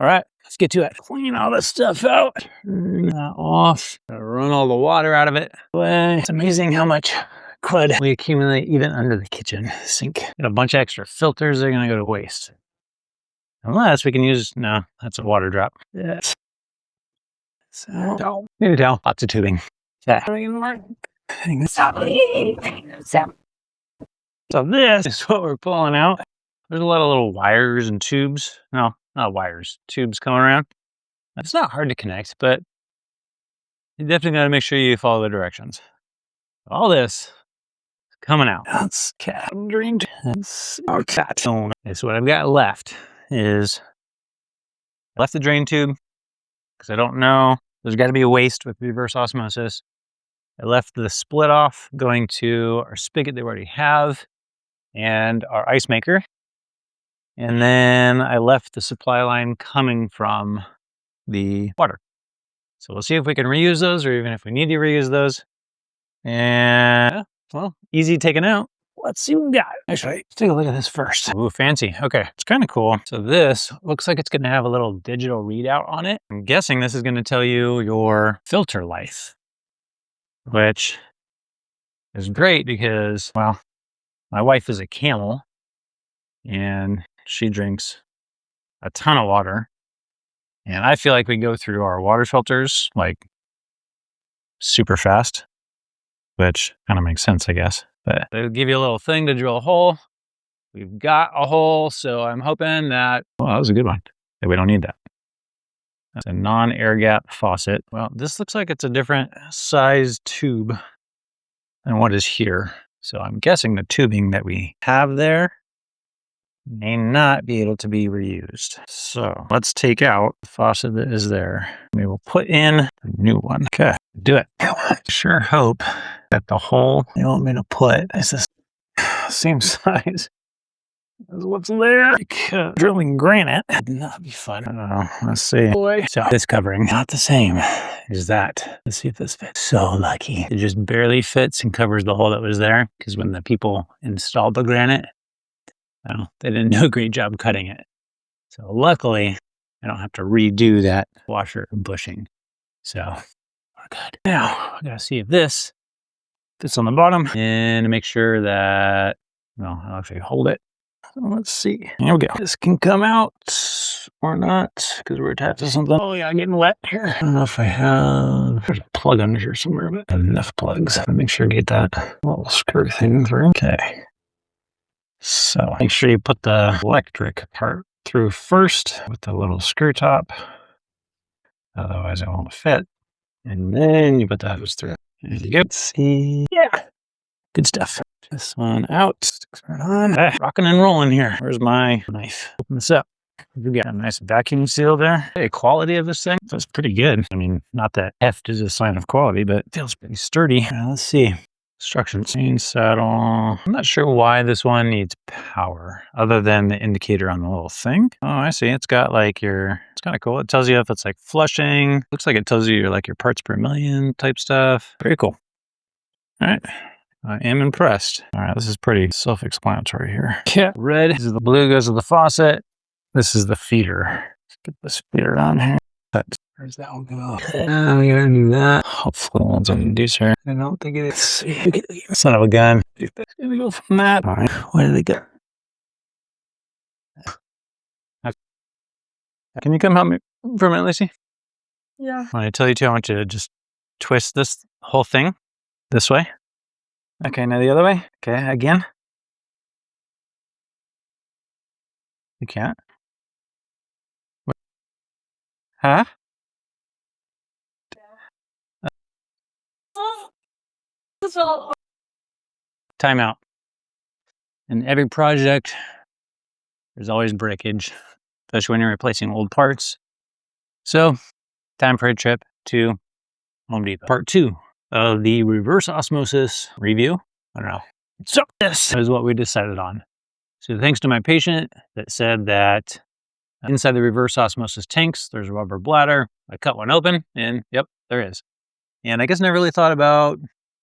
All right, let's get to it. Clean all this stuff out. Turn that off. Run all the water out of it. It's amazing how much crud we accumulate even under the kitchen sink. Got a bunch of extra filters that are gonna go to waste. Unless we can use, no, that's a water drop. Yes. So, need a towel. Lots of tubing. Yeah. So this is what we're pulling out. There's a lot of little wires and tubes. No, not wires, tubes coming around. It's not hard to connect, but you definitely got to make sure you follow the directions. All this is coming out. That's cat dreamed. That's our cat. So what I've got left is I left the drain tube because I don't know. There's got to be a waste with reverse osmosis. I left the split off going to our spigot that we already have and our ice maker. And then I left the supply line coming from the water. So we'll see if we can reuse those or even if we need to reuse those. And, well, easy taken out. Let's see what we got. Actually, let's take a look at this first. Ooh, fancy. Okay, it's kind of cool. So this looks like it's going to have a little digital readout on it. I'm guessing this is going to tell you your filter life, which is great because, well, my wife is a camel and she drinks a ton of water. And I feel like we go through our water filters like super fast, which kind of makes sense, I guess. But they'll give you a little thing to drill a hole. We've got a hole, so I'm hoping that, well, that was a good one. We don't need that. That's a non-air gap faucet. Well, this looks like it's a different size tube than what is here. So I'm guessing the tubing that we have there may not be able to be reused. So let's take out the faucet that is there. We will put in a new one. Okay, do it. I sure hope that the hole they want me to put is the same size as what's there. Because drilling granite would not be fun. Let's see. So this covering, not the same as that. Let's see if this fits. So lucky. It just barely fits and covers the hole that was there. Because when the people installed the granite, well, they didn't do a great job cutting it. So luckily, I don't have to redo that washer and bushing. So we're good. Now, I gotta see if this fits on the bottom and to make sure that, well, I'll actually hold it. So let's see. Here we go. This can come out or not because we're attached to something. Oh yeah, getting wet here. I don't know if I have, there's a plug under here somewhere, but enough plugs. Make sure to get that little screw thing through. Okay. So make sure you put the electric part through first with the little screw top. Otherwise it won't fit. And then you put the hose through. There you go. Let's see. Yeah. Good stuff. This one out. Sticks right on. Rocking and rolling here. Where's my knife? Open this up. We got a nice vacuum seal there. The quality of this thing feels pretty good. I mean, not that heft is a sign of quality, but it feels pretty sturdy. Let's see. Instructions. Chain saddle. I'm not sure why this one needs power other than the indicator on the little thing. Oh, I see. It's got like your, it's kind of cool. It tells you if it's like flushing. Looks like it tells you your, like your parts per million type stuff. Very cool. All right. I am impressed. All right. This is pretty self-explanatory here. Yeah. Red. This is the blue goes to the faucet. This is the feeder. Let's get this feeder on here. Where's that one go? Oh, we gotta do that. Hopefully, the one's on the inducer. I don't think it is. Son of a gun. It's gonna go from that. All right. Where did it go? Can you come help me for a minute, Lacey? Yeah. When I tell you to, I want you to just twist this whole thing this way. Okay, now the other way. Okay, again. You can't. Huh? Time out. In every project, there's always breakage, especially when you're replacing old parts. So, time for a trip to Home Depot. Part 2 of the reverse osmosis review. I don't know. So, this is what we decided on. So, thanks to my patient that said that inside the reverse osmosis tanks, there's a rubber bladder. I cut one open, and yep, there is. And I guess I never really thought about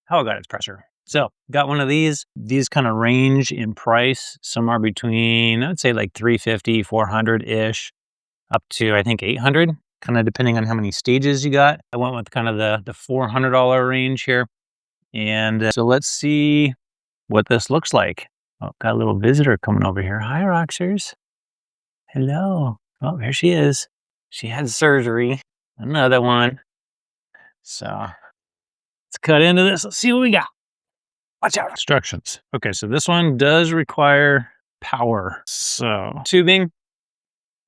how it got its pressure. So, got one of these. These kind of range in price, somewhere between, I'd say like $350, $400-ish. up to, I think, 800, kind of depending on how many stages you got. I went with kind of the $400 range here. And so let's see what this looks like. Oh, got a little visitor coming over here. Hi, Roxers. Hello. Oh, here she is. She had surgery. Another one. So let's cut into this. Let's see what we got. Watch out. Instructions. Okay, so this one does require power. So tubing.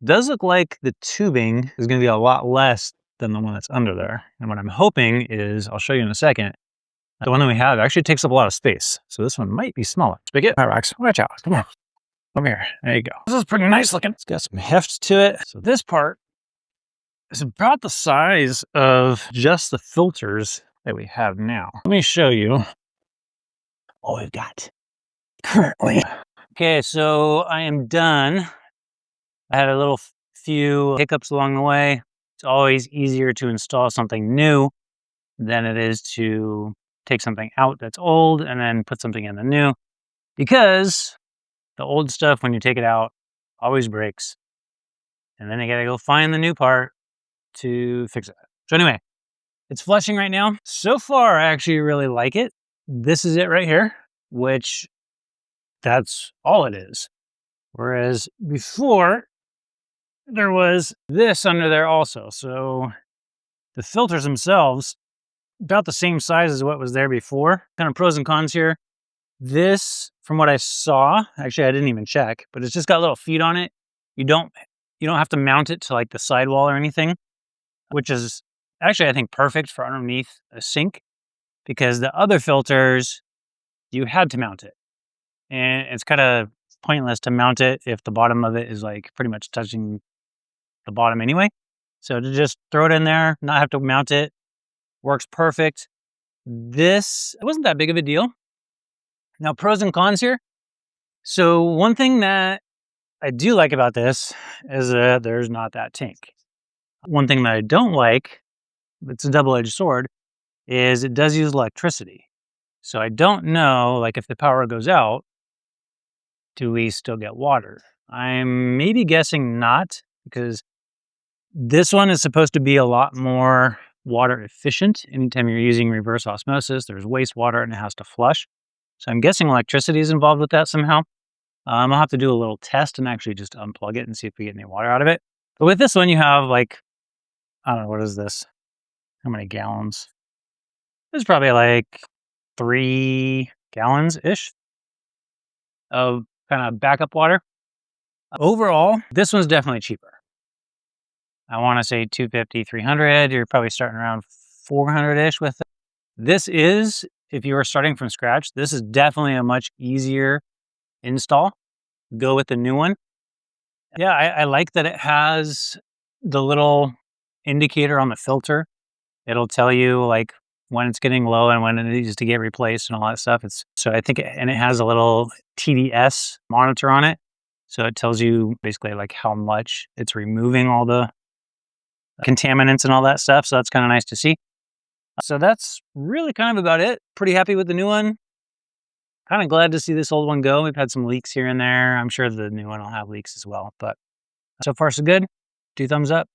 Does look like the tubing is going to be a lot less than the one that's under there. And what I'm hoping is, I'll show you in a second, the one that we have actually takes up a lot of space. So this one might be smaller. Spigot. All right, Rox, watch out. Come on. Come here. There you go. This is pretty nice looking. It's got some heft to it. So this part is about the size of just the filters that we have now. Let me show you what we've got currently. Okay, so I am done. I had a little few hiccups along the way. It's always easier to install something new than it is to take something out that's old and then put something in the new, because the old stuff, when you take it out, always breaks. And then you gotta go find the new part to fix it. So anyway, it's flushing right now. So far, I actually really like it. This is it right here, which that's all it is. Whereas before, there was this under there also. So the filters themselves, about the same size as what was there before. Kind of pros and cons here. This, from what I saw, actually I didn't even check, but it's just got little feet on it. You don't have to mount it to like the sidewall or anything, which is actually, I think, perfect for underneath a sink, because the other filters, you had to mount it. And it's kind of pointless to mount it if the bottom of it is like pretty much touching the bottom anyway. So to just throw it in there, not have to mount it, works perfect. This, it wasn't that big of a deal. Now, pros and cons here. So one thing that I do like about this is that there's not that tank. One thing that I don't like, it's a double-edged sword, is it does use electricity. So I don't know, like, if the power goes out, do we still get water? I'm maybe guessing not, because this one is supposed to be a lot more water efficient. Anytime you're using reverse osmosis, there's wastewater and it has to flush. So I'm guessing electricity is involved with that somehow. I'll have to do a little test and actually just unplug it and see if we get any water out of it. But with this one, you have like, I don't know, what is this? How many gallons? This is probably like 3 gallons-ish of kind of backup water. Overall, this one's definitely cheaper. I want to say 250, 300. You're probably starting around 400-ish with it. This is, if you are starting from scratch, this is definitely a much easier install. Go with the new one. Yeah, I like that it has the little indicator on the filter. It'll tell you like when it's getting low and when it needs to get replaced and all that stuff. So I think, and it has a little TDS monitor on it. So it tells you basically like how much it's removing all the contaminants and all that stuff. So that's kind of nice to see. So that's really kind of about it. Pretty happy with the new one. Kind of glad to see this old one go. We've had some leaks here and there. I'm sure the new one will have leaks as well, but so far so good. 2 thumbs up.